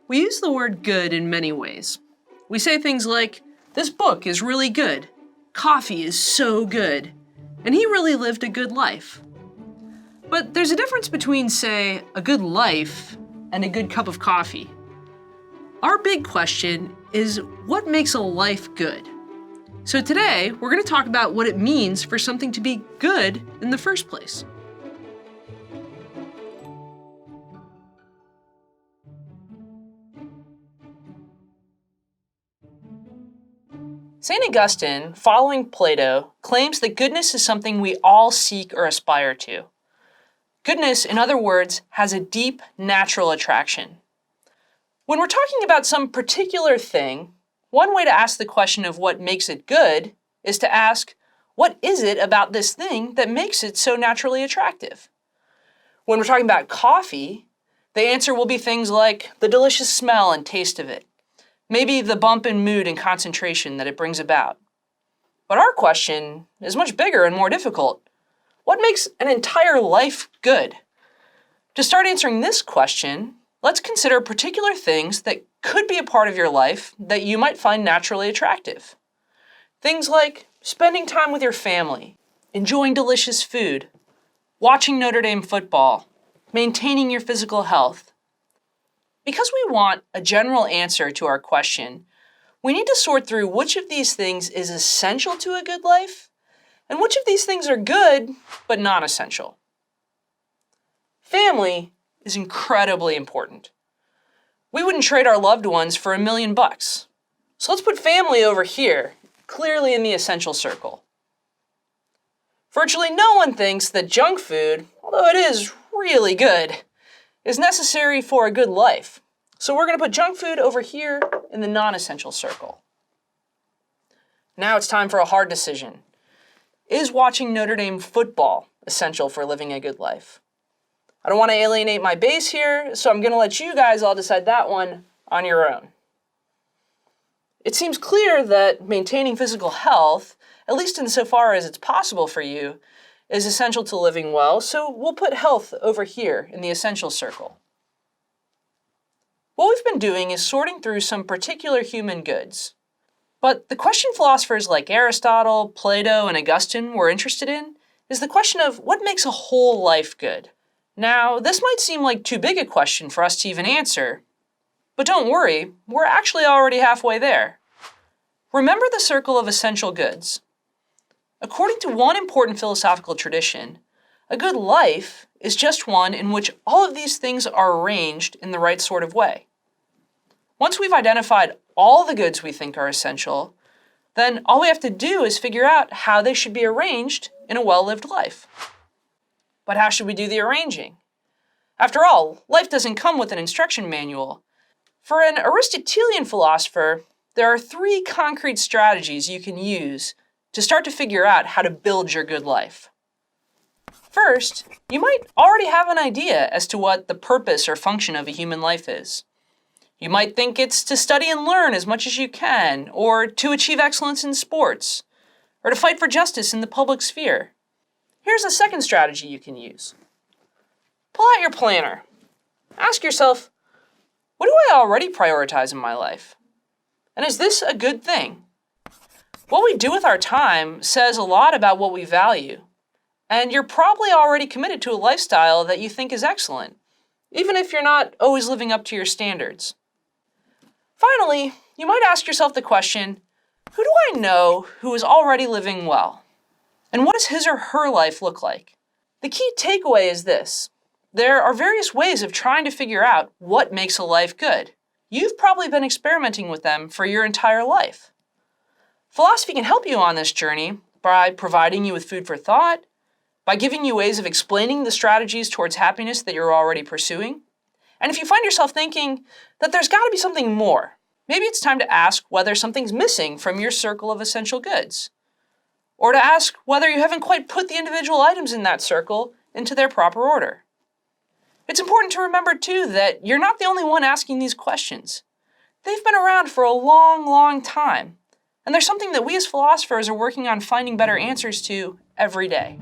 We use the word good in many ways. We say things like, this book is really good, coffee is so good, and he really lived a good life. But there's a difference between, say, a good life and a good cup of coffee. Our big question is, what makes a life good? So today, we're going to talk about what it means for something to be good in the first place. St. Augustine, following Plato, claims that goodness is something we all seek or aspire to. Goodness, in other words, has a deep natural attraction. When we're talking about some particular thing, one way to ask the question of what makes it good is to ask, what is it about this thing that makes it so naturally attractive? When we're talking about coffee, the answer will be things like the delicious smell and taste of it, maybe the bump in mood and concentration that it brings about. But our question is much bigger and more difficult. What makes an entire life good? To start answering this question, let's consider particular things that could be a part of your life that you might find naturally attractive. Things like spending time with your family, enjoying delicious food, watching Notre Dame football, maintaining your physical health. Because we want a general answer to our question, we need to sort through which of these things is essential to a good life and which of these things are good but not essential. Family is incredibly important. We wouldn't trade our loved ones for $1 million. So let's put family over here, clearly in the essential circle. Virtually no one thinks that junk food, although it is really good, is necessary for a good life. So we're going to put junk food over here in the non-essential circle. Now it's time for a hard decision. Is watching Notre Dame football essential for living a good life? I don't want to alienate my base here, so I'm going to let you guys all decide that one on your own. It seems clear that maintaining physical health, at least insofar as it's possible for you, is essential to living well, so we'll put health over here in the essential circle. What we've been doing is sorting through some particular human goods. But the question philosophers like Aristotle, Plato, and Augustine were interested in is the question of what makes a whole life good. Now, this might seem like too big a question for us to even answer, but don't worry, we're actually already halfway there. Remember the circle of essential goods. According to one important philosophical tradition, a good life is just one in which all of these things are arranged in the right sort of way. Once we've identified all the goods we think are essential, then all we have to do is figure out how they should be arranged in a well-lived life. But how should we do the arranging? After all, life doesn't come with an instruction manual. For an Aristotelian philosopher, there are 3 concrete strategies you can use to start to figure out how to build your good life. First, you might already have an idea as to what the purpose or function of a human life is. You might think it's to study and learn as much as you can, or to achieve excellence in sports, or to fight for justice in the public sphere. Here's a second strategy you can use. Pull out your planner. Ask yourself, what do I already prioritize in my life? And is this a good thing? What we do with our time says a lot about what we value. And you're probably already committed to a lifestyle that you think is excellent, even if you're not always living up to your standards. Finally, you might ask yourself the question, who do I know who is already living well? And what does his or her life look like? The key takeaway is this. There are various ways of trying to figure out what makes a life good. You've probably been experimenting with them for your entire life. Philosophy can help you on this journey by providing you with food for thought, by giving you ways of explaining the strategies towards happiness that you're already pursuing. And if you find yourself thinking that there's got to be something more, maybe it's time to ask whether something's missing from your circle of essential goods, or to ask whether you haven't quite put the individual items in that circle into their proper order. It's important to remember, too, that you're not the only one asking these questions. They've been around for a long, long time, and they're something that we as philosophers are working on finding better answers to every day.